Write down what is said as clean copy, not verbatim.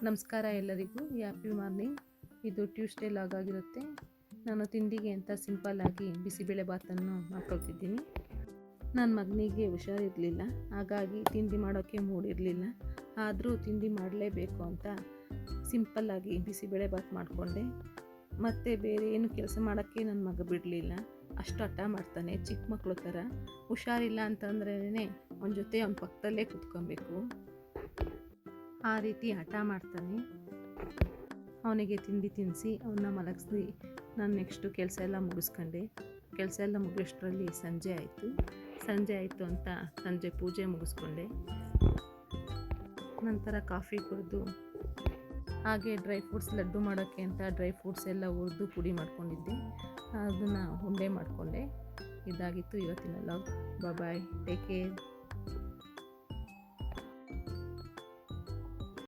ನಮಸ್ಕಾರ ಎಲ್ಲರಿಗೂ, happy morning. ಇದು ಟ್ಯೂಸ್ಡೇ ಲಾಗ್ ಆಗಿರುತ್ತೆ. ನಾನು ತಿಂಡಿಗೆ ಅಂತ ಸಿಂಪಲ್ಲಾಗಿ ಬಿಸಿಬೇಳೆ ಬಾತನ್ನು ಮಾಡ್ಕೊಳ್ತಿದ್ದೀನಿ. ನನ್ನ ಮಗನಿಗೆ ಹುಷಾರಿರಲಿಲ್ಲ, ಹಾಗಾಗಿ ತಿಂಡಿ ಮಾಡೋಕ್ಕೆ ಮೂಡಿರಲಿಲ್ಲ. ಆದರೂ ತಿಂಡಿ ಮಾಡಲೇಬೇಕು ಅಂತ ಸಿಂಪಲ್ಲಾಗಿ ಬಿಸಿಬೇಳೆ ಬಾತ್ ಮಾಡಿಕೊಂಡೆ. ಮತ್ತು ಬೇರೆ ಏನು ಕೆಲಸ ಮಾಡೋಕ್ಕೆ ನನ್ನ ಮಗ ಬಿಡಲಿಲ್ಲ. ಅಷ್ಟು ಹಠ ಮಾಡ್ತಾನೆ, ಚಿಕ್ಕ ಮಕ್ಕಳು ಥರ. ಹುಷಾರಿಲ್ಲ ಅಂತಂದ್ರೇ ಅವನ ಜೊತೆ ಅವನ ಪಕ್ಕದಲ್ಲೇ ಕೂತ್ಕೊಬೇಕು, ಆ ರೀತಿ ಹಠ ಮಾಡ್ತಾನೆ. ಅವನಿಗೆ ತಿಂಡಿ ತಿನ್ನಿಸಿ ಅವನ್ನ ಮಲಗಿಸಿ ನಾನು ನೆಕ್ಸ್ಟು ಕೆಲಸ ಎಲ್ಲ ಮುಗಿಸ್ಕೊಂಡೆ. ಕೆಲಸ ಎಲ್ಲ ಮುಗಿಯೋಷ್ಟರಲ್ಲಿ ಸಂಜೆ ಆಯಿತು ಅಂತ ಸಂಜೆ ಪೂಜೆ ಮುಗಿಸ್ಕೊಂಡೆ. ನಂತರ ಕಾಫಿ ಕುಡಿದು ಹಾಗೆ ಡ್ರೈ ಫ್ರೂಟ್ಸ್ ಲಡ್ಡು ಮಾಡೋಕ್ಕೆ ಅಂತ ಡ್ರೈ ಫ್ರೂಟ್ಸ್ ಎಲ್ಲ ಹುರಿದು ಪುಡಿ ಮಾಡ್ಕೊಂಡಿದ್ದೆ, ಅದನ್ನು ಉಂಡೆ ಮಾಡಿಕೊಂಡೆ. ಇದಾಗಿತ್ತು ಇವತ್ತಿನ ಲಾಗ್. ಬಾಯ್, ಟೇಕ್ ಕೇರ್.